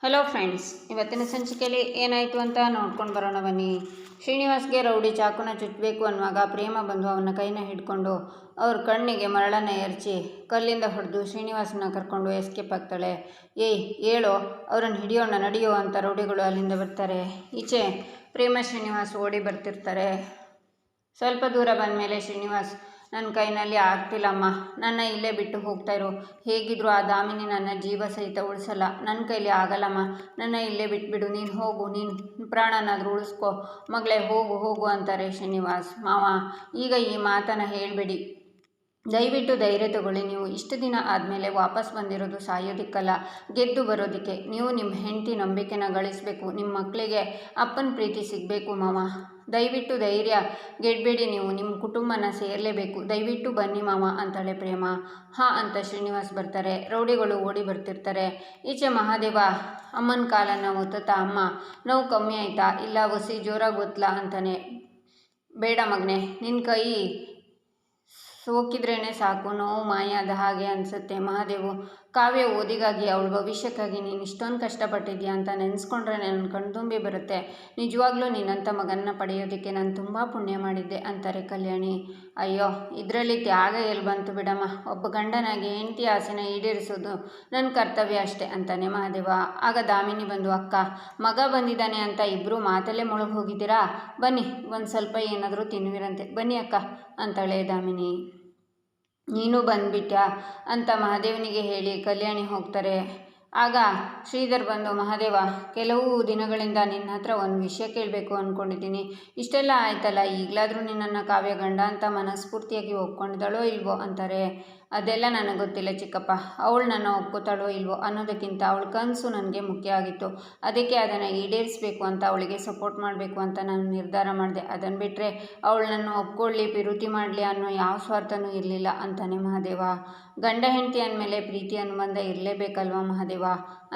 Hello friends, ಇವತ್ತಿನ ಸಂಚಿಕೆಯಲ್ಲಿ ಏನಾಯಿತು ಅಂತ ನೋಡ್ಕೊಂಡು ಬರೋಣ ಬನ್ನಿ. ಶ್ರೀನಿವಾಸ್ಗೆ ರೌಡಿ ಚಾಕುನ ಚುಚ್ಚಬೇಕು ಅನ್ನುವಾಗ ಪ್ರೇಮ ಬಂದು ಅವನ ಕೈನ ಹಿಡ್ಕೊಂಡು ಅವ್ರ ಕಣ್ಣಿಗೆ ಮರಳನ್ನು ಎರಚಿ ಕಲ್ಲಿಂದ ಹೊಡೆದು ಶ್ರೀನಿವಾಸನ ಕರ್ಕೊಂಡು ಎಸ್ಕೇಪ್ ಆಗ್ತಾಳೆ. ಏಯ್ ಹೇಳೋ, ಅವ್ರನ್ನ ಹಿಡಿಯೋಣ ನಡೆಯೋ ಅಂತ ರೌಡಿಗಳು ಅಲ್ಲಿಂದ ಬರ್ತಾರೆ. ಈಚೆ ಪ್ರೇಮ ಶ್ರೀನಿವಾಸ್ ಓಡಿ ಬರ್ತಿರ್ತಾರೆ. ಸ್ವಲ್ಪ ದೂರ ಬಂದ ಮೇಲೆ ಶ್ರೀನಿವಾಸ್, ನನ್ನ ಕೈನಲ್ಲಿ ಆಗ್ತಿಲ್ಲಮ್ಮ, ನನ್ನ ಇಲ್ಲೇ ಬಿಟ್ಟು ಹೋಗ್ತಾ ಇರು, ಹೇಗಿದ್ರು ಆ ದಾಮಿನಿ ನನ್ನ ಜೀವ ಸಹಿತ ಉಳಿಸಲ್ಲ, ನನ್ನ ಕೈಲಿ ಆಗಲ್ಲಮ್ಮ, ನನ್ನ ಇಲ್ಲೇ ಬಿಟ್ಬಿಡು, ನೀನು ಹೋಗು, ನೀನು ಪ್ರಾಣನಾದರೂ ಉಳಿಸ್ಕೊ ಮಗಳೇ, ಹೋಗು ಹೋಗು ಅಂತಾರೆ ಶ್ರೀನಿವಾಸ್. ಮಾವ, ಈಗ ಈ ಮಾತನ್ನು ಹೇಳಬೇಡಿ, ದಯವಿಟ್ಟು ಧೈರ್ಯ ತಗೊಳ್ಳಿ. ನೀವು ಇಷ್ಟು ದಿನ ಆದಮೇಲೆ ವಾಪಸ್ ಬಂದಿರೋದು ಸಾಯೋದಿಕ್ಕಲ್ಲ, ಗೆದ್ದು ಬರೋದಕ್ಕೆ. ನೀವು ನಿಮ್ಮ ಹೆಂಡತಿ ನಂಬಿಕೆನ ಗಳಿಸಬೇಕು, ನಿಮ್ಮ ಮಕ್ಕಳಿಗೆ ಅಪ್ಪನ ಪ್ರೀತಿ ಸಿಗಬೇಕು ಮಾವ. ದಯವಿಟ್ಟು ಧೈರ್ಯ ಗೆಡಬೇಡಿ, ನೀವು ನಿಮ್ಮ ಕುಟುಂಬನ ಸೇರಲೇಬೇಕು, ದಯವಿಟ್ಟು ಬನ್ನಿ ಮಾವ ಅಂತಾಳೆ ಪ್ರೇಮ. ಹಾಂ ಅಂತ ಶ್ರೀನಿವಾಸ್ ಬರ್ತಾರೆ. ರೌಡಿಗಳು ಓಡಿ ಬರ್ತಿರ್ತಾರೆ. ಈಚೆ ಮಹಾದೇವ ಅಮ್ಮನ ಕಾಲನ್ನು ಒತ್ತುತ್ತಾ, ಅಮ್ಮ ನೋವು ಕಮ್ಮಿ ಆಯಿತಾ, ಇಲ್ಲ ಒಸಿ ಜೋರಾಗಿ ಒತ್ತಲ ಅಂತಾನೆ. ಬೇಡ ಮಗನೆ, ನಿನ್ನ ಕೈ ಸೋಕಿದ್ರೇ ಸಾಕು, ನೋವು ಮಾಯಾದ ಹಾಗೆ ಅನಿಸುತ್ತೆ. ಮಹಾದೇವು, ಕಾವ್ಯ ಓದಿಗಾಗಿ, ಅವಳ ಭವಿಷ್ಯಕ್ಕಾಗಿ ನೀನು ಇಷ್ಟೊಂದು ಕಷ್ಟಪಟ್ಟಿದ್ಯಾ ಅಂತ ನೆನೆಸ್ಕೊಂಡ್ರೆ ನನ್ನ ಕಣ್ತುಂಬಿ ಬರುತ್ತೆ. ನಿಜವಾಗ್ಲೂ ನೀನಂಥ ಮಗನ್ನ ಪಡೆಯೋದಕ್ಕೆ ನಾನು ತುಂಬ ಪುಣ್ಯ ಮಾಡಿದ್ದೆ ಅಂತಾರೆ ಕಲ್ಯಾಣಿ. ಅಯ್ಯೋ, ಇದರಲ್ಲಿ ತ್ಯಾಗ ಎಲ್ಲಿ ಬಂತು ಬಿಡಮ್ಮ, ಒಬ್ಬ ಗಂಡನಾಗಿ ಹೆಂಡತಿ ಆಸೆನ ಈಡೇರಿಸೋದು ನನ್ನ ಕರ್ತವ್ಯ ಅಷ್ಟೇ ಅಂತಾನೆ ಮಹಾದೇವ. ಆಗ ದಾಮಿನಿ ಬಂದು, ಅಕ್ಕ ಮಗ ಬಂದಿದ್ದಾನೆ ಅಂತ ಇಬ್ಬರು ಮಾತಲ್ಲೇ ಮುಳುಗಿ ಹೋಗಿದ್ದೀರಾ, ಬನ್ನಿ ಒಂದು ಸ್ವಲ್ಪ ಏನಾದರೂ ತಿನ್ನುವಿರಂತೆ, ಬನ್ನಿ ಅಕ್ಕ ಅಂತಾಳೆ ದಾಮಿನಿ. ನೀನು ಬಂದ್ಬಿಟ್ಯಾ ಅಂತ ಮಹಾದೇವನಿಗೆ ಹೇಳಿ ಕಲ್ಯಾಣಿ ಹೋಗ್ತಾರೆ. ಆಗ ಶ್ರೀಧರ್ ಬಂದು, ಮಹಾದೇವ, ಕೆಲವು ದಿನಗಳಿಂದ ನಿನ್ನ ಹತ್ರ ಒಂದು ವಿಷಯ ಕೇಳಬೇಕು ಅಂದ್ಕೊಂಡಿದ್ದೀನಿ. ಇಷ್ಟೆಲ್ಲ ಆಯ್ತಲ್ಲ, ಈಗಲಾದರೂ ನಿನ್ನನ್ನು ಕಾವ್ಯ ಗಂಡ ಅಂತ ಮನಸ್ಫೂರ್ತಿಯಾಗಿ ಒಪ್ಕೊಂಡಿದ್ದಾಳೋ ಇಲ್ವೋ ಅಂತಾರೆ. ಅದೆಲ್ಲ ನನಗೆ ಗೊತ್ತಿಲ್ಲ ಚಿಕ್ಕಪ್ಪ, ಅವಳು ನನ್ನ ಒಪ್ಕೋತಾಳೋ ಇಲ್ವೋ ಅನ್ನೋದಕ್ಕಿಂತ ಅವಳ ಕನಸು ನನಗೆ ಮುಖ್ಯ ಆಗಿತ್ತು. ಅದಕ್ಕೆ ಅದನ್ನು ಈಡೇರಿಸಬೇಕು ಅಂತ, ಅವಳಿಗೆ ಸಪೋರ್ಟ್ ಮಾಡಬೇಕು ಅಂತ ನಾನು ನಿರ್ಧಾರ ಮಾಡಿದೆ. ಅದನ್ನು ಬಿಟ್ಟರೆ ಅವಳು ನನ್ನ ಒಪ್ಕೊಳ್ಳಿ, ಪ್ರೀತಿ ಮಾಡಲಿ ಅನ್ನೋ ಯಾವ ಸ್ವಾರ್ಥನೂ ಇರಲಿಲ್ಲ ಅಂತಾನೆ ಮಹಾದೇವ. ಗಂಡ ಹೆಂಡತಿ ಅಂದಮೇಲೆ ಪ್ರೀತಿ ಅನುಬಂಧ ಇರಲೇಬೇಕಲ್ವ ಮಹಾದೇವ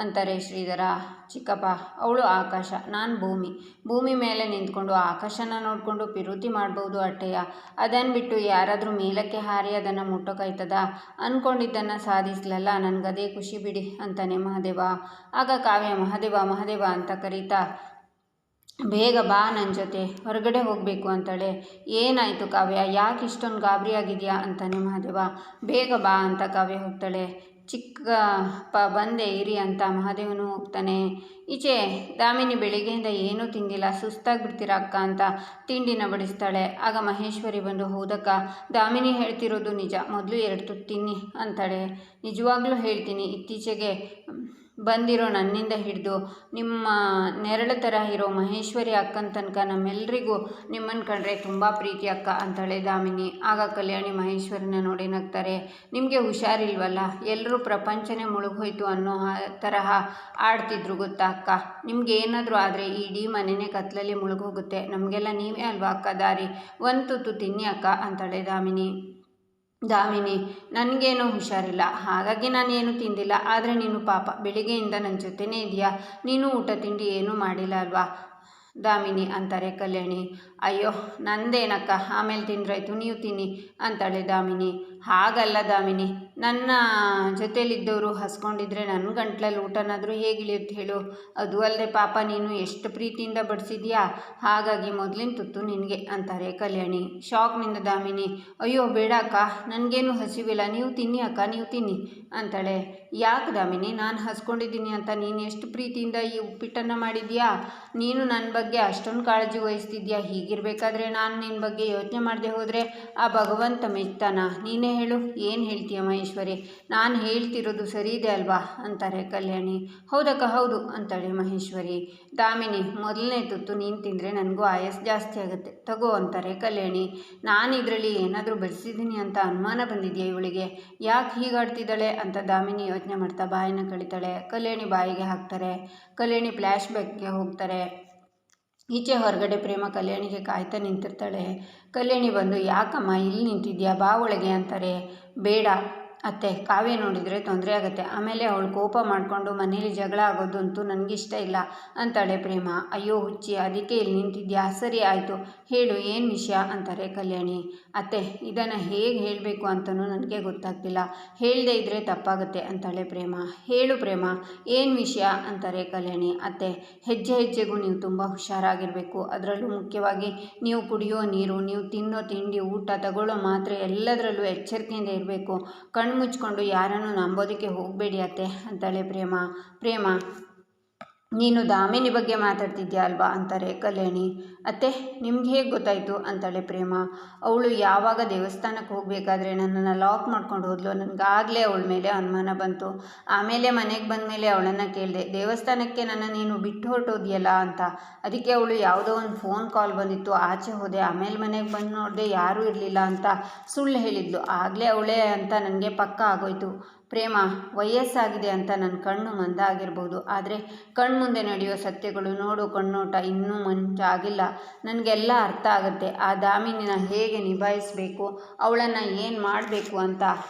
ಅಂತಾರೆ ಶ್ರೀಧರ. ಚಿಕ್ಕಪ್ಪ, ಅವಳು ಆಕಾಶ, ನಾನು ಭೂಮಿ, ಭೂಮಿ ಮೇಲೆ ನಿಂತ್ಕೊಂಡು ಆಕಾಶನ ನೋಡಿಕೊಂಡು ಪ್ರೀತಿ ಮಾಡ್ಬೋದು ಅಟ್ಟೆಯ. ಅದನ್ನು ಬಿಟ್ಟು ಯಾರಾದರೂ ಮೇಲಕ್ಕೆ ಹಾರಿ ಅದನ್ನು ಮುಟ್ಟೋಕಾಯ್ತದ, ಅಂದ್ಕೊಂಡಿದ್ದನ್ನು ಸಾಧಿಸ್ಲಲ್ಲ, ನನಗದೇ ಖುಷಿ ಬಿಡಿ ಅಂತಾನೆ ಮಹಾದೇವ. ಆಗ ಕಾವ್ಯ ಮಹಾದೇವ ಮಹಾದೇವ ಅಂತ ಕರೀತಾ, ಬೇಗ ಬಾ, ನನ್ನ ಜೊತೆ ಹೊರಗಡೆ ಹೋಗಬೇಕು ಅಂತಾಳೆ. ಏನಾಯಿತು ಕಾವ್ಯ, ಯಾಕೆ ಇಷ್ಟೊಂದು ಗಾಬರಿ ಆಗಿದೆಯಾ ಅಂತಾನೆ ಮಹಾದೇವ. ಬೇಗ ಬಾ ಅಂತ ಕಾವ್ಯ ಹೋಗ್ತಾಳೆ. ಚಿಕ್ಕಪ್ಪ ಬಂದೆ ಇರಿ ಅಂತ ಮಹಾದೇವನು ಹೋಗ್ತಾನೆ. ಈಚೆ ದಾಮಿನಿ ಬೆಳಿಗ್ಗೆಯಿಂದ ಏನೂ ತಿಂದಿಲ್ಲ, ಸುಸ್ತಾಗಿಬಿಡ್ತೀರಾ ಅಕ್ಕ ಅಂತ ತಿಂಡಿನ ಬಡಿಸ್ತಾಳೆ. ಆಗ ಮಹೇಶ್ವರಿ ಬಂದು, ಹೌದಕ್ಕ, ದಾಮಿನಿ ಹೇಳ್ತಿರೋದು ನಿಜ, ಮೊದಲು 2 ತುತ್ತು ತಿನ್ನಿ ಅಂತಾಳೆ. ನಿಜವಾಗ್ಲೂ ಹೇಳ್ತೀನಿ, ಇತ್ತೀಚೆಗೆ ಬಂದಿರೋ ನನ್ನಿಂದ ಹಿಡಿದು ನಿಮ್ಮ ನೆರಳು ಥರ ಇರೋ ಮಹೇಶ್ವರಿ ಅಕ್ಕನ ತನಕ ನಮ್ಮೆಲ್ಲರಿಗೂ ನಿಮ್ಮನ್ನು ಕಂಡ್ರೆ ತುಂಬ ಪ್ರೀತಿ ಅಕ್ಕ ಅಂತಾಳೆ ದಾಮಿನಿ. ಆಗ ಕಲ್ಯಾಣಿ ಮಹೇಶ್ವರಿನ ನೋಡಿ ನಗ್ತಾರೆ. ನಿಮಗೆ ಹುಷಾರಿಲ್ವಲ್ಲ, ಎಲ್ಲರೂ ಪ್ರಪಂಚನೇ ಮುಳುಗೋಯ್ತು ಅನ್ನೋ ತರಹ ಆಡ್ತಿದ್ರು ಗೊತ್ತಾ ಅಕ್ಕ, ನಿಮ್ಗೆ ಏನಾದರೂ ಆದರೆ ಇಡೀ ಮನೆಯೇ ಕತ್ಲಲ್ಲಿ ಮುಳುಗೋಗುತ್ತೆ, ನಮಗೆಲ್ಲ ನೀವೇ ಅಲ್ವಾ ಅಕ್ಕ ದಾರಿ, ಒಂದು ತುತ್ತು ತಿನ್ನಿ ಅಕ್ಕ ಅಂತಾಳೆ ದಾಮಿನಿ. ನನಗೇನೂ ಹುಷಾರಿಲ್ಲ, ಹಾಗಾಗಿ ನಾನೇನು ತಿಂದಿಲ್ಲ, ಆದರೆ ನೀನು ಪಾಪ ಬೆಳಿಗ್ಗೆಯಿಂದ ನನ್ನ ಜೊತೆನೇ ಇದೆಯಾ, ನೀನು ಊಟ ತಿಂಡಿ ಏನೂ ಮಾಡಿಲ್ಲ ಅಲ್ವಾ ದಾಮಿನಿ ಅಂತಾರೆ ಕಲ್ಯಾಣಿ. ಅಯ್ಯೋ ನಂದೇನಕ್ಕ, ಆಮೇಲೆ ತಿಂದ್ರಾಯ್ತು, ನೀವು ತಿನ್ನಿ ಅಂತಾಳೆ ದಾಮಿನಿ. ಹಾಗಲ್ಲ ದಾಮಿನಿ, ನನ್ನ ಜೊತೆಲಿದ್ದವರು ಹಸ್ಕೊಂಡಿದ್ರೆ ನನ್ನ ಗಂಟ್ಲಲ್ಲಿ ಊಟನಾದರೂ ಹೇಗಿಳಿಯುತ್ತೆ ಹೇಳು, ಅದು ಅಲ್ಲದೆ ಪಾಪ ನೀನು ಎಷ್ಟು ಪ್ರೀತಿಯಿಂದ ಬಡಿಸಿದ್ಯಾ, ಹಾಗಾಗಿ ಮೊದಲಿನ ತುತ್ತು ನಿನಗೆ ಅಂತಾರೆ ಕಲ್ಯಾಣಿ. ಶಾಕ್ನಿಂದ ದಾಮಿನಿ, ಅಯ್ಯೋ ಬೇಡ ಅಕ್ಕ, ನನಗೇನು ಹಸಿವಿಲ್ಲ, ನೀವು ತಿನ್ನಿ ಅಕ್ಕ, ನೀವು ತಿನ್ನಿ ಅಂತಾಳೆ. ಯಾಕೆ ದಾಮಿನಿ, ನಾನು ಹಸ್ಕೊಂಡಿದ್ದೀನಿ ಅಂತ ನೀನು ಎಷ್ಟು ಪ್ರೀತಿಯಿಂದ ಈ ಉಪ್ಪಿಟ್ಟನ್ನು ಮಾಡಿದ್ಯಾ, ನೀನು ನನ್ನ ಬಗ್ಗೆ ಅಷ್ಟೊಂದು ಕಾಳಜಿ ವಹಿಸ್ತಿದ್ಯಾ, ಹೀಗಿರಬೇಕಾದ್ರೆ ನಾನು ನಿನ್ನ ಬಗ್ಗೆ ಯೋಚನೆ ಮಾಡದೆ ಹೋದರೆ ಆ ಭಗವಂತ ಮೆಚ್ತಾನ, ನೀನೇ ಹೇಳು, ಏನು ಹೇಳ್ತೀಯ ಮಹೇಶ್ವರಿ, ನಾನು ಹೇಳ್ತಿರೋದು ಸರಿ ಇದೆ ಅಲ್ವಾ ಅಂತಾರೆ ಕಲ್ಯಾಣಿ. ಹೌದಕ್ಕ ಹೌದು ಅಂತಾಳೆ ಮಹೇಶ್ವರಿ. ದಾಮಿನಿ, ಮೊದಲನೇ ತುತ್ತು ನೀನು ತಿಂದರೆ ನನಗೂ ಆಯಸ್ ಜಾಸ್ತಿ ಆಗುತ್ತೆ, ತಗೋ ಅಂತಾರೆ ಕಲ್ಯಾಣಿ. ನಾನು ಇದರಲ್ಲಿ ಏನಾದರೂ ಬೆಳೆಸಿದ್ದೀನಿ ಅಂತ ಅನುಮಾನ ಬಂದಿದೆಯಾ ಇವಳಿಗೆ, ಯಾಕೆ ಹೀಗಾಡ್ತಿದ್ದಾಳೆ ಅಂತ ದಾಮಿನಿ ಯೋಚನೆ ಮಾಡ್ತಾ ಬಾಯಿನ ಕಳಿತಾಳೆ. ಕಲ್ಯಾಣಿ ಬಾಯಿಗೆ ಹಾಕ್ತಾರೆ. ಕಲ್ಯಾಣಿ ಫ್ಲ್ಯಾಶ್ ಬ್ಯಾಕ್ಗೆ ಹೋಗ್ತಾರೆ. ಈಚೆ ಹೊರಗಡೆ ಪ್ರೇಮ ಕಲ್ಯಾಣಿಗೆ ಕಾಯ್ತಾ ನಿಂತಿರ್ತಾಳೆ. ಕಲ್ಯಾಣಿ ಬಂದು, ಯಾಕಮ್ಮ ಇಲ್ಲಿ ನಿಂತಿದ್ಯಾ, ಬಾ ಒಳಗೆ ಅಂತಾರೆ. ಬೇಡ, ಅತ್ತೆ ಕಾವ್ಯ ನೋಡಿದರೆ ತೊಂದರೆ ಆಗುತ್ತೆ, ಆಮೇಲೆ ಅವಳು ಕೋಪ ಮಾಡಿಕೊಂಡು ಮನೇಲಿ ಜಗಳ ಆಗೋದಂತೂ ನನಗಿಷ್ಟ ಇಲ್ಲ ಅಂತಾಳೆ ಪ್ರೇಮ. ಅಯ್ಯೋ ಹುಚ್ಚಿ, ಅದಕ್ಕೆ ಇಲ್ಲಿ ನಿಂತಿದ್ಯಾ? ಸರಿ ಆಯಿತು ಹೇಳು, ಏನು ವಿಷಯ ಅಂತಾರೆ ಕಲ್ಯಾಣಿ. ಅತ್ತೆ ಇದನ್ನು ಹೇಗೆ ಹೇಳಬೇಕು ಅಂತಲೂ ನನಗೆ ಗೊತ್ತಾಗ್ತಿಲ್ಲ, ಹೇಳದೇ ಇದ್ದರೆ ತಪ್ಪಾಗುತ್ತೆ ಅಂತಾಳೆ ಪ್ರೇಮ. ಹೇಳು ಪ್ರೇಮ, ಏನು ವಿಷಯ ಅಂತಾರೆ ಕಲ್ಯಾಣಿ. ಅತ್ತೆ ಹೆಜ್ಜೆ ಹೆಜ್ಜೆಗೂ ನೀವು ತುಂಬ ಹುಷಾರಾಗಿರಬೇಕು, ಅದರಲ್ಲೂ ಮುಖ್ಯವಾಗಿ ನೀವು ಕುಡಿಯೋ ನೀರು, ನೀವು ತಿನ್ನೋ ತಿಂಡಿ, ಊಟ ತಗೊಳ್ಳೋ ಮಾತ್ರೆ ಎಲ್ಲದರಲ್ಲೂ ಎಚ್ಚರಿಕೆಯಿಂದ ಇರಬೇಕು. ಮುಚ್ಕೊಂಡು ಯಾರನ್ನು ನಂಬೋದಕ್ಕೆ ಹೋಗಬೇಡಿ ಅತ್ತೆ ಅಂತಾಳೆ ಪ್ರೇಮ. ಪ್ರೇಮ ನೀನು ದಾಮಿನಿ ಬಗ್ಗೆ ಮಾತಾಡ್ತಿದ್ಯಾ ಅಲ್ವಾ ಅಂತಾರೆ ಕಲ್ಯಾಣಿ. ಅತ್ತೆ ನಿಮ್ಗೆ ಹೇಗೆ ಗೊತ್ತಾಯಿತು ಅಂತಾಳೆ ಪ್ರೇಮ. ಅವಳು ಯಾವಾಗ ದೇವಸ್ಥಾನಕ್ಕೆ ಹೋಗಬೇಕಾದ್ರೆ ನನ್ನನ್ನು ಲಾಕ್ ಮಾಡ್ಕೊಂಡು ಹೋದ್ಲು, ನನಗಾಗಲೇ ಅವಳ ಮೇಲೆ ಅನುಮಾನ ಬಂತು. ಆಮೇಲೆ ಮನೆಗೆ ಬಂದ ಮೇಲೆ ಅವಳನ್ನು ಕೇಳಿದೆ, ದೇವಸ್ಥಾನಕ್ಕೆ ನನ್ನ ನೀನು ಬಿಟ್ಟು ಹೊರಟೋದ್ಯಲ್ಲ ಅಂತ. ಅದಕ್ಕೆ ಅವಳು ಯಾವುದೋ ಒಂದು ಫೋನ್ ಕಾಲ್ ಬಂದಿತ್ತು, ಆಚೆ ಹೋದೆ, ಆಮೇಲೆ ಮನೆಗೆ ಬಂದು ನೋಡಿದೆ ಯಾರೂ ಇರಲಿಲ್ಲ ಅಂತ ಸುಳ್ಳು ಹೇಳಿದ್ಲು. ಆಗಲೇ ಅವಳೇ ಅಂತ ನನಗೆ ಪಕ್ಕ ಆಗೋಯ್ತು. ಪ್ರೇಮ ವಯಸ್ಸಾಗಿದೆ ಅಂತ ನನ್ನ ಕಣ್ಣು ಮಂದ ಆಗಿರ್ಬೋದು, ಆದರೆ ಕಣ್ಮುಂದೆ ನಡೆಯೋ ಸತ್ಯಗಳು ನೋಡೋ ಕಣ್ಣೋಟ ಇನ್ನೂ ಮಂಚಾಗಿಲ್ಲ. ನನಗೆಲ್ಲ ಅರ್ಥ ಆಗುತ್ತೆ. ಆ ದಾಮಿನಿನ ಹೇಗೆ ನಿಭಾಯಿಸಬೇಕು, ಅವಳನ್ನು ಏನು ಮಾಡಬೇಕು ಅಂತ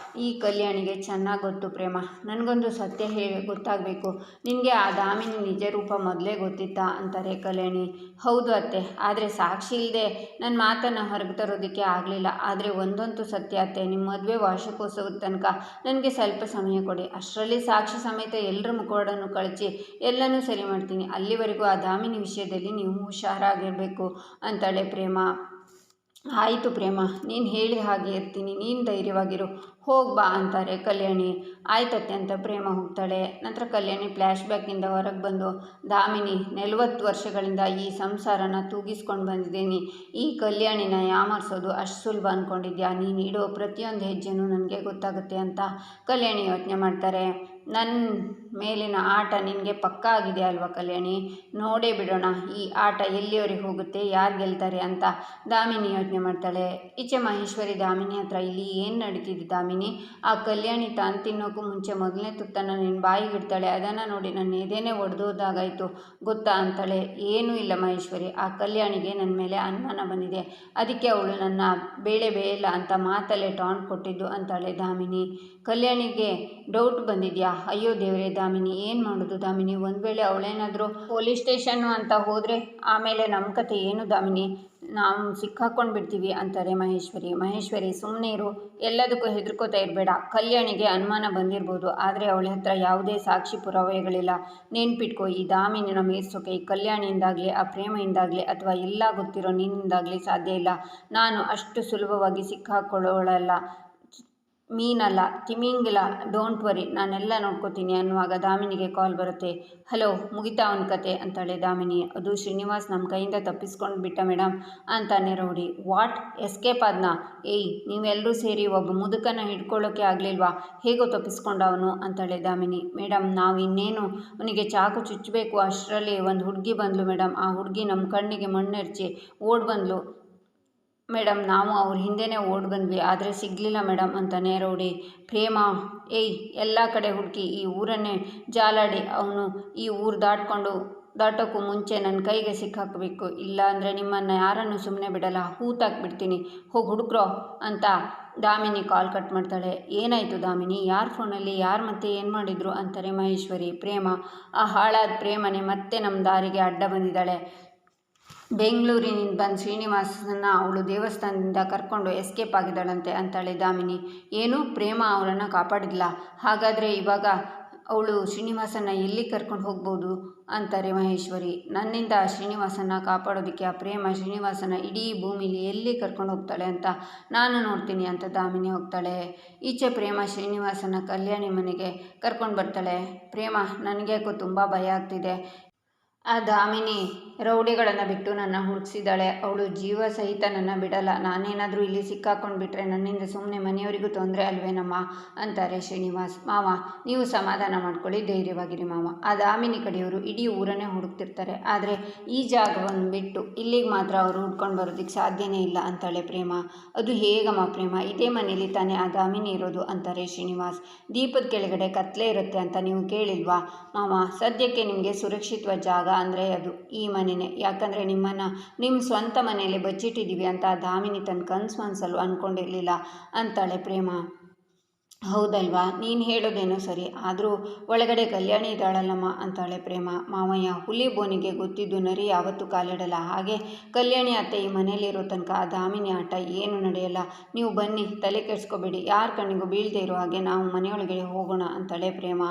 ಈ ಕಲ್ಯಾಣಿಗೆ ಚೆನ್ನಾಗಿ ಗೊತ್ತು. ಪ್ರೇಮ ನನಗೊಂದು ಸತ್ಯ ಗೊತ್ತಾಗಬೇಕು, ನಿನಗೆ ಆ ದಾಮಿನಿ ನಿಜ ರೂಪ ಮೊದಲೇ ಗೊತ್ತಿತ್ತಾ ಅಂತಾರೆ ಕಲ್ಯಾಣಿ. ಹೌದು ಅತ್ತೆ, ಆದರೆ ಸಾಕ್ಷಿ ಇಲ್ಲದೆ ನನ್ನ ಮಾತನ್ನು ಹೊರಗೆ ತರೋದಕ್ಕೆ ಆಗಲಿಲ್ಲ. ಆದರೆ ಒಂದಂತೂ ಸತ್ಯ ಅತ್ತೆ, ನಿಮ್ಮ ಮದುವೆ ವಾರ್ಷಿಕೋತ್ಸವದ ತನಕ ನನಗೆ ಸ್ವಲ್ಪ ಸಮಯ ಕೊಡಿ, ಅಷ್ಟರಲ್ಲಿ ಸಾಕ್ಷಿ ಸಮೇತ ಎಲ್ಲರ ಮುಖವಾಡನ್ನು ಕಳಚಿ ಎಲ್ಲನೂ ಸರಿ ಮಾಡ್ತೀನಿ. ಅಲ್ಲಿವರೆಗೂ ಆ ದಾಮಿನಿ ವಿಷಯದಲ್ಲಿ ನೀವು ಹುಷಾರಾಗಿರಬೇಕು ಅಂತಾಳೆ ಪ್ರೇಮ. ಆಯಿತು ಪ್ರೇಮ, ನೀನು ಹೇಳಿದ ಹಾಗೆ ಇರ್ತೀನಿ, ನೀನು ಧೈರ್ಯವಾಗಿರು, ಹೋಗ್ಬಾ ಅಂತಾರೆ ಕಲ್ಯಾಣಿ. ಆಯ್ತತ್ತೆ ಅಂತ ಪ್ರೇಮ ಹೋಗ್ತಾಳೆ. ನಂತರ ಕಲ್ಯಾಣಿ ಫ್ಲ್ಯಾಶ್ ಬ್ಯಾಕಿಂದ ಹೊರಗೆ ಬಂದು, ದಾಮಿನಿ 40 ವರ್ಷಗಳಿಂದ ಈ ಸಂಸಾರನ ತೂಗಿಸ್ಕೊಂಡು ಬಂದಿದ್ದೀನಿ, ಈ ಕಲ್ಯಾಣಿನ ಯಾಮರ್ಸೋದು ಅಷ್ಟು ಸುಲಭ ಅಂದ್ಕೊಂಡಿದ್ಯಾ? ನೀನು ಇಡೋ ಪ್ರತಿಯೊಂದು ಹೆಜ್ಜೆನೂ ನನಗೆ ಗೊತ್ತಾಗುತ್ತೆ ಅಂತ ಕಲ್ಯಾಣಿ ಯೋಚನೆ ಮಾಡ್ತಾರೆ. ನನ್ನ ಮೇಲಿನ ಆಟ ನಿನಗೆ ಪಕ್ಕಾ ಆಗಿದೆ ಅಲ್ವಾ ಕಲ್ಯಾಣಿ, ನೋಡೇ ಬಿಡೋಣ ಈ ಆಟ ಎಲ್ಲಿವರೆಗೆ ಹೋಗುತ್ತೆ, ಯಾರು ಗೆಲ್ತಾರೆ ಅಂತ ದಾಮಿನಿ ಯೋಚನೆ ಮಾಡ್ತಾಳೆ. ಈಚೆ ಮಹೇಶ್ವರಿ ದಾಮಿನಿ ಹತ್ರ, ಇಲ್ಲಿ ಏನು ನಡೀತಿದೆ ದಾಮಿನಿ? ಆ ಕಲ್ಯಾಣಿ ತಾನು ತಿನ್ನೋಕ್ಕೂ ಮುಂಚೆ ಮೊದಲನೇ ತುತ್ತನ್ನು ನಿನ್ನ ಬಾಯಿಗೆ ಇಡ್ತಾಳೆ, ಅದನ್ನು ನೋಡಿ ನನ್ನ ಎದೆನೇ ಒಡೆದೋದಾಗಾಯಿತು ಗೊತ್ತಾ ಅಂತಾಳೆ. ಏನೂ ಇಲ್ಲ ಮಹೇಶ್ವರಿ, ಆ ಕಲ್ಯಾಣಿಗೆ ನನ್ನ ಮೇಲೆ ಅನುಮಾನ ಬಂದಿದೆ, ಅದಕ್ಕೆ ಅವಳು ನನ್ನ ಬೇಯಲ್ಲ ಅಂತ ಮಾತಲ್ಲೇ ಟಾಂಟ್ ಕೊಟ್ಟಿದ್ದು ಅಂತಾಳೆ ದಾಮಿನಿ. ಕಲ್ಯಾಣಿಗೆ ಡೌಟ್ ಬಂದಿದೆಯಾ? ಅಯ್ಯೋ ದೇವರೇ ದಾಮಿನಿ, ಏನು ಮಾಡೋದು ದಾಮಿನಿ? ಒಂದು ವೇಳೆ ಅವಳೇನಾದರೂ ಪೊಲೀಸ್ ಸ್ಟೇಷನ್ನು ಅಂತ ಹೋದರೆ ಆಮೇಲೆ ನಮ್ಮ ಕತೆ ಏನು ದಾಮಿನಿ? ನಾವು ಸಿಕ್ಕಾಕೊಂಡು ಬಿಡ್ತೀವಿ ಅಂತಾರೆ ಮಹೇಶ್ವರಿ. ಮಹೇಶ್ವರಿ ಸುಮ್ಮನೆ ಇರು, ಎಲ್ಲದಕ್ಕೂ ಹೆದರ್ಕೋತಾ ಇರಬೇಡ. ಕಲ್ಯಾಣಿಗೆ ಅನುಮಾನ ಬಂದಿರ್ಬೋದು, ಆದರೆ ಅವಳ ಹತ್ರ ಯಾವುದೇ ಸಾಕ್ಷಿ ಪುರಾವೆಗಳಿಲ್ಲ. ನೆನ್ಪಿಟ್ಕೋ, ಈ ದಾಮಿನಿನ ಮೀರ್ಸೋಕೆ ಈ ಕಲ್ಯಾಣಿಯಿಂದಾಗಲಿ ಆ ಪ್ರೇಮೆಯಿಂದಾಗಲಿ ಅಥವಾ ಎಲ್ಲ ಗೊತ್ತಿರೋ ನಿನ್ನಿಂದಾಗಲಿ ಸಾಧ್ಯ ಇಲ್ಲ. ನಾನು ಅಷ್ಟು ಸುಲಭವಾಗಿ ಸಿಕ್ಕಾಕೊಳ್ಳೋಳಲ್ಲ, ಮೀನಲ್ಲ, ತಿಮಿಂಗಿಲ, ಡೋಂಟ್ ವರಿ, ನಾನೆಲ್ಲ ನೋಡ್ಕೋತೀನಿ ಅನ್ನುವಾಗ ದಾಮಿನಿಗೆ ಕಾಲ್ ಬರುತ್ತೆ. ಹಲೋ, ಮುಗಿತಾ ಅವನ ಕತೆ ಅಂತಾಳೆ ದಾಮಿನಿ. ಅದು ಶ್ರೀನಿವಾಸ್ ನಮ್ಮ ಕೈಯಿಂದ ತಪ್ಪಿಸ್ಕೊಂಡು ಬಿಟ್ಟ ಮೇಡಮ್ ಅಂತಾನೆ ರೌಡಿ. What, escape ಆದ್ನಾ? ಏಯ್, ನೀವೆಲ್ಲರೂ ಸೇರಿ ಒಬ್ಬ ಮುದುಕನ ಹಿಡ್ಕೊಳ್ಳೋಕೆ ಆಗಲಿಲ್ವಾ? ಹೇಗೋ ತಪ್ಪಿಸ್ಕೊಂಡ ಅವನು ಅಂತಾಳೆ ದಾಮಿನಿ. ಮೇಡಮ್, ನಾವು ಇನ್ನೇನು ಅವನಿಗೆ ಚಾಕು ಚುಚ್ಚಬೇಕು ಅಷ್ಟರಲ್ಲಿ ಒಂದು ಹುಡುಗಿ ಬಂದ್ಲು ಮೇಡಮ್. ಆ ಹುಡುಗಿ ನಮ್ಮ ಕಣ್ಣಿಗೆ ಮಣ್ಣೆರಚಿ ಓಡ್ ಬಂದ್ಲು ಮೇಡಮ್. ನಾವು ಅವ್ರ ಹಿಂದೆನೇ ಓಡ್ ಬಂದ್ವಿ, ಆದರೆ ಸಿಗಲಿಲ್ಲ ಮೇಡಮ್ ಅಂತಾನೆ ರೌಡಿ. ಪ್ರೇಮ, ಏಯ್, ಎಲ್ಲ ಕಡೆ ಹುಡುಕಿ ಈ ಊರನ್ನೇ ಜಾಲಾಡಿ ಅವನು ಈ ಊರು ದಾಟೋಕ್ಕೂ ಮುಂಚೆ ನನ್ನ ಕೈಗೆ ಸಿಕ್ಕಾಕಬೇಕು, ಇಲ್ಲ ಅಂದರೆ ನಿಮ್ಮನ್ನು ಯಾರನ್ನು ಸುಮ್ಮನೆ ಬಿಡಲ್ಲ, ಹೂತಾಕ್ಬಿಡ್ತೀನಿ, ಹೋಗಿ ಹುಡುಕ್ರೋ ಅಂತ ದಾಮಿನಿ ಕಾಲ್ ಕಟ್ ಮಾಡ್ತಾಳೆ. ಏನಾಯಿತು ದಾಮಿನಿ? ಯಾರ ಫೋನಲ್ಲಿ ಯಾರು ಮತ್ತೆ ಏನು ಮಾಡಿದ್ರು ಅಂತಾರೆ ಮಹೇಶ್ವರಿ. ಪ್ರೇಮ, ಆ ಹಾಳಾದ ಪ್ರೇಮನೆ ಮತ್ತೆ ನಮ್ಮ ದಾರಿಗೆ ಅಡ್ಡ ಬಂದಿದ್ದಾಳೆ. ಬೆಂಗಳೂರಿನಿಂದ ಬಂದು ಶ್ರೀನಿವಾಸನ ಅವಳು ದೇವಸ್ಥಾನದಿಂದ ಕರ್ಕೊಂಡು ಎಸ್ಕೇಪ್ ಆಗಿದ್ದಾಳಂತೆ ಅಂತಾಳೆ ದಾಮಿನಿ. ಏನು, ಪ್ರೇಮ ಅವರನ್ನು ಕಾಪಾಡಿದ್ಲಾ? ಹಾಗಾದರೆ ಇವಾಗ ಅವಳು ಶ್ರೀನಿವಾಸನ ಎಲ್ಲಿ ಕರ್ಕೊಂಡು ಹೋಗ್ಬೋದು ಅಂತಾರೆ ಮಹೇಶ್ವರಿ. ನನ್ನಿಂದ ಶ್ರೀನಿವಾಸನ ಕಾಪಾಡೋದಕ್ಕೆ ಆ ಪ್ರೇಮ ಶ್ರೀನಿವಾಸನ ಇಡೀ ಭೂಮಿಲಿ ಎಲ್ಲಿ ಕರ್ಕೊಂಡು ಹೋಗ್ತಾಳೆ ಅಂತ ನಾನು ನೋಡ್ತೀನಿ ಅಂತ ದಾಮಿನಿ ಹೋಗ್ತಾಳೆ. ಈಚೆ ಪ್ರೇಮ ಶ್ರೀನಿವಾಸನ ಕಲ್ಯಾಣಿ ಮನೆಗೆ ಕರ್ಕೊಂಡು ಬರ್ತಾಳೆ. ಪ್ರೇಮ, ನನಗ್ಯಾಕೋ ತುಂಬ ಭಯ ಆಗ್ತಿದೆ. ಆ ದಾಮಿನಿ ರೌಡಿಗಳನ್ನು ಬಿಟ್ಟು ನನ್ನ ಹುಡುಕ್ಸಿದ್ದಾಳೆ, ಅವಳು ಜೀವ ಸಹಿತ ನನ್ನ ಬಿಡಲ್ಲ. ನಾನೇನಾದರೂ ಇಲ್ಲಿ ಸಿಕ್ಕಾಕೊಂಡು ಬಿಟ್ಟರೆ ನನ್ನಿಂದ ಸುಮ್ಮನೆ ಮನೆಯವರಿಗೂ ತೊಂದರೆ ಅಲ್ವೇನಮ್ಮ ಅಂತಾರೆ ಶ್ರೀನಿವಾಸ್. ಮಾವ, ನೀವು ಸಮಾಧಾನ ಮಾಡ್ಕೊಳ್ಳಿ, ಧೈರ್ಯವಾಗಿರಿ ಮಾವ. ಆ ದಾಮಿನಿ ಕಡೆಯವರು ಇಡೀ ಊರನ್ನೇ ಹುಡುಕ್ತಿರ್ತಾರೆ, ಆದರೆ ಈ ಜಾಗವನ್ನು ಬಿಟ್ಟು ಇಲ್ಲಿಗೆ ಮಾತ್ರ ಅವರು ಹುಡ್ಕೊಂಡು ಬರೋದಕ್ಕೆ ಸಾಧ್ಯನೇ ಇಲ್ಲ ಅಂತಾಳೆ ಪ್ರೇಮ. ಅದು ಹೇಗಮ್ಮ ಪ್ರೇಮ? ಇದೇ ಮನೇಲಿ ತಾನೇ ಆ ದಾಮಿನಿ ಇರೋದು ಅಂತಾರೆ ಶ್ರೀನಿವಾಸ್. ದೀಪದ ಕೆಳಗಡೆ ಕತ್ಲೆ ಇರುತ್ತೆ ಅಂತ ನೀವು ಕೇಳಿಲ್ವಾ ಮಾವ? ಸದ್ಯಕ್ಕೆ ನಿಮಗೆ ಸುರಕ್ಷಿತವಾದ ಜಾಗ ಅಂದರೆ ಅದು ಈ ಮನೆಯೇ, ಯಾಕಂದರೆ ನಿಮ್ಮನ್ನು ನಿಮ್ಮ ಸ್ವಂತ ಮನೆಯಲ್ಲೇ ಬಚ್ಚಿಟ್ಟಿದ್ದೀವಿ ಅಂತ ದಾಮಿನಿ ತನ್ನ ಕನಸು ಮನಸ್ಸಲ್ಲೂ ಅಂದ್ಕೊಂಡಿರಲಿಲ್ಲ ಅಂತಾಳೆ ಪ್ರೇಮ. ಹೌದಲ್ವಾ, ನೀನು ಹೇಳೋದೇನೋ ಸರಿ, ಆದರೂ ಒಳಗಡೆ ಕಲ್ಯಾಣಿ ಇದ್ದಾಳಲ್ಲಮ್ಮ ಅಂತಾಳೆ ಪ್ರೇಮ. ಮಾವಯ್ಯ, ಹುಲಿ ಬೋನಿಗೆ ಗೊತ್ತಿದ್ದು ನರಿ ಯಾವತ್ತೂ ಕಾಲಿಡಲ್ಲ. ಹಾಗೆ ಕಲ್ಯಾಣಿ ಅತ್ತೆ ಈ ಮನೇಲಿರೋ ತನಕ ಆ ದಾಮಿನಿ ಆಟ ಏನು ನಡೆಯಲ್ಲ. ನೀವು ಬನ್ನಿ, ತಲೆ ಕೆಡಿಸ್ಕೋಬೇಡಿ, ಯಾರ ಕಣ್ಣಿಗೂ ಬೀಳದೆ ಇರೋ ಹಾಗೆ ನಾವು ಮನೆಯೊಳಗೆ ಹೋಗೋಣ ಅಂತಾಳೆ ಪ್ರೇಮ.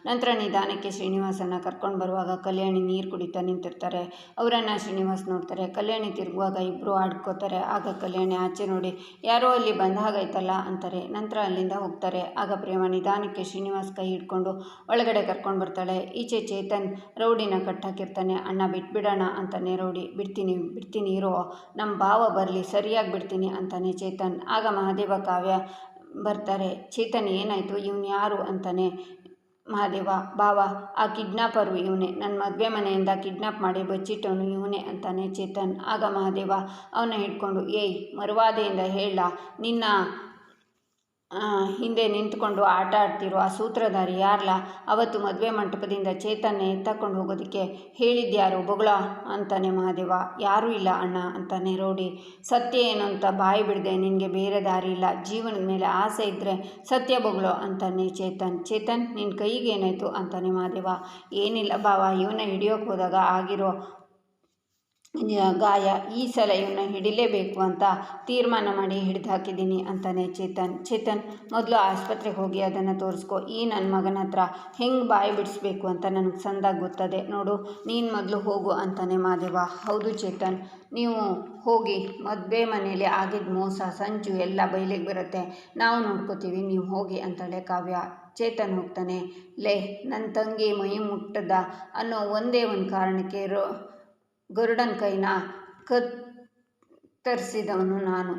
ನಂತರ ನಿಧಾನಕ್ಕೆ ಶ್ರೀನಿವಾಸನ ಕರ್ಕೊಂಡು ಬರುವಾಗ ಕಲ್ಯಾಣಿ ನೀರು ಕುಡಿತಾ ನಿಂತಿರ್ತಾರೆ. ಅವರನ್ನು ಶ್ರೀನಿವಾಸ್ ನೋಡ್ತಾರೆ. ಕಲ್ಯಾಣಿ ತಿರುಗುವಾಗ ಇಬ್ಬರು ಆಡ್ಕೋತಾರೆ. ಆಗ ಕಲ್ಯಾಣಿ ಆಚೆ ನೋಡಿ ಯಾರೋ ಅಲ್ಲಿ ಬಂದ ಹಾಗಾಯ್ತಲ್ಲ ಅಂತಾರೆ. ನಂತರ ಅಲ್ಲಿಂದ ಹೋಗ್ತಾರೆ. ಆಗ ಪ್ರೇಮ ನಿಧಾನಕ್ಕೆ ಶ್ರೀನಿವಾಸ್ ಕೈ ಹಿಡ್ಕೊಂಡು ಒಳಗಡೆ ಕರ್ಕೊಂಡು ಬರ್ತಾಳೆ. ಈಚೆ ಚೇತನ್ ರೌಡಿನ ಕಟ್ಟಾಕಿರ್ತಾನೆ. ಅಣ್ಣ ಬಿಟ್ಬಿಡೋಣ ಅಂತಾನೆ ರೌಡಿ. ಬಿಡ್ತೀನಿ ಇರೋ, ನಮ್ಮ ಭಾವ ಬರಲಿ, ಸರಿಯಾಗಿ ಬಿಡ್ತೀನಿ ಅಂತಾನೆ ಚೇತನ್. ಆಗ ಮಹಾದೇವ ಕಾವ್ಯ ಬರ್ತಾರೆ. ಚೇತನ್ ಏನಾಯಿತು, ಇವನು ಯಾರು ಅಂತಾನೆ ಮಹಾದೇವ. ಭಾವ, ಆ ಕಿಡ್ನಾಪರು ಇವನೇ, ನನ್ನ ಮದುವೆ ಮನೆಯಿಂದ ಕಿಡ್ನಾಪ್ ಮಾಡಿ ಬಚ್ಚಿಟ್ಟವನು ಇವನೇ ಅಂತಾನೆ ಚೇತನ್. ಆಗ ಮಹಾದೇವ ಅವನ್ನ ಹಿಡ್ಕೊಂಡು, ಏಯ್ ಮರುವಾದೆಯಿಂದ ಹೇಳ, ನಿನ್ನ ಹಿಂದೆ ನಿಂತ್ಕೊಂಡು ಆಟ ಆಡ್ತಿರೋ ಆ ಸೂತ್ರಧಾರಿ ಯಾರಲ್ಲ, ಅವತ್ತು ಮದುವೆ ಮಂಟಪದಿಂದ ಚೇತನ್ನೇ ಎತ್ತಕೊಂಡು ಹೋಗೋದಕ್ಕೆ ಹೇಳಿದ್ಯಾರು ಬೊಗಳ ಅಂತಾನೆ ಮಹಾದೇವ. ಯಾರೂ ಇಲ್ಲ ಅಣ್ಣ ಅಂತಾನೆ ರೌಡಿ. ಸತ್ಯ ಏನು ಅಂತ ಬಾಯಿ ಬಿಡದೆ ನಿನಗೆ ಬೇರೆ ದಾರಿ ಇಲ್ಲ, ಜೀವನದ ಮೇಲೆ ಆಸೆ ಇದ್ದರೆ ಸತ್ಯ ಬೊಗಳೋ ಅಂತಾನೆ ಚೇತನ್ ನಿನ್ನ ಕೈಗೆ ಏನಾಯಿತು ಅಂತಾನೆ ಮಹಾದೇವ. ಏನಿಲ್ಲ ಭಾವ, ಇವನ್ನ ಹಿಡಿಯೋಕೆ ಹೋದಾಗ ಆಗಿರೋ ಗಾಯ, ಈ ಸಲ ಇವನ್ನ ಹಿಡಿಲೇಬೇಕು ಅಂತ ತೀರ್ಮಾನ ಮಾಡಿ ಹಿಡಿದು ಹಾಕಿದ್ದೀನಿ ಅಂತಾನೆ ಚೇತನ್ ಮೊದಲು ಆಸ್ಪತ್ರೆಗೆ ಹೋಗಿ ಅದನ್ನು ತೋರಿಸ್ಕೊ. ಈ ನನ್ನ ಮಗನ ಹತ್ರ ಹೆಂಗೆ ಬಾಯಿ ಬಿಡಿಸ್ಬೇಕು ಅಂತ ನನಗೆ ಸಂದಾಗಿ ಗೊತ್ತದೆ ನೋಡು, ನೀನು ಮೊದಲು ಹೋಗು ಅಂತಾನೆ ಮಹಾದೇವ. ಹೌದು ಚೇತನ್, ನೀವು ಹೋಗಿ, ಮದುವೆ ಮನೇಲಿ ಆಗಿದ್ದ ಮೋಸ ಸಂಚು ಎಲ್ಲ ಬಯಲಿಗೆ ಬರುತ್ತೆ, ನಾವು ನೋಡ್ಕೋತೀವಿ, ನೀವು ಹೋಗಿ ಅಂತಾಳೆ ಕಾವ್ಯ. ಚೇತನ್ ಹೋಗ್ತಾನೆ. ಲೇ, ನನ್ನ ತಂಗಿ ಮೈ ಮುಟ್ಟದ ಅನ್ನೋ ಒಂದೇ ಒಂದು ಕಾರಣಕ್ಕೆ ಗರುಡನ ಕೈನ ಕತ್ತರಿಸಿದವನು ನಾನು.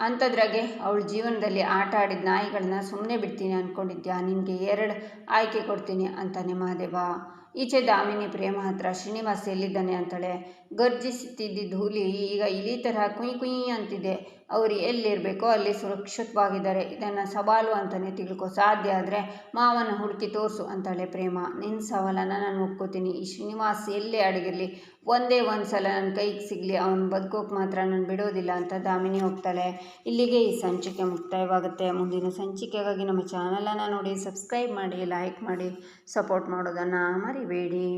ಅಂಥದ್ರಾಗೆ ಅವಳ ಜೀವನದಲ್ಲಿ ಆಟ ಆಡಿದ ನಾಯಿಗಳನ್ನ ಸುಮ್ಮನೆ ಬಿಡ್ತೀನಿ ಅಂದ್ಕೊಂಡಿದ್ಯಾ? ನಿನಗೆ 2 ಆಯ್ಕೆ ಕೊಡ್ತೀನಿ ಅಂತಾನೆ ಮಹಾದೇವ. ಈಚೆ ದಾಮಿನಿ ಪ್ರೇಮ ಹತ್ರ ಶ್ರೀನಿವಾಸ್ ಎಲ್ಲಿದ್ದಾನೆ ಅಂತಾಳೆ. ಗರ್ಜಿಸುತ್ತಿದ್ದ ಹುಲಿ ಈಗ ಇಲಿ ತರಹ ಕುಯ್ ಕುಯ್ ಅಂತಿದೆ. ಅವರು ಎಲ್ಲಿರಬೇಕೋ ಅಲ್ಲಿ ಸುರಕ್ಷಿತವಾಗಿದ್ದಾರೆ. ಇದನ್ನು ಸವಾಲು ಅಂತಲೇ ತಿಳ್ಕೊ. ಸಾಧ್ಯ ಆದರೆ ಮಾವನ ಹುಡುಕಿ ತೋರಿಸು ಅಂತಾಳೆ ಪ್ರೇಮ. ನಿನ್ನ ಸವಾಲನ್ನು ನಾನು ಒಪ್ಕೋತೀನಿ. ಈ ಶ್ರೀನಿವಾಸ್ ಎಲ್ಲೇ ಅಡಗಿರಲಿ, ಒಂದೇ ಒಂದು ಸಲ ನನ್ನ ಕೈಗೆ ಸಿಗಲಿ, ಅವನು ಬದುಕೋಕೆ ಮಾತ್ರ ನಾನು ಬಿಡೋದಿಲ್ಲ ಅಂತ ದಾಮಿನಿ ಹೋಗ್ತಾಳೆ. ಇಲ್ಲಿಗೆ ಈ ಸಂಚಿಕೆ ಮುಕ್ತಾಯವಾಗುತ್ತೆ. ಮುಂದಿನ ಸಂಚಿಕೆಗಾಗಿ ನಮ್ಮ ಚಾನಲನ್ನು ನೋಡಿ, ಸಬ್ಸ್ಕ್ರೈಬ್ ಮಾಡಿ, ಲೈಕ್ ಮಾಡಿ, ಸಪೋರ್ಟ್ ಮಾಡೋದನ್ನು ಮರಿಬೇಡಿ.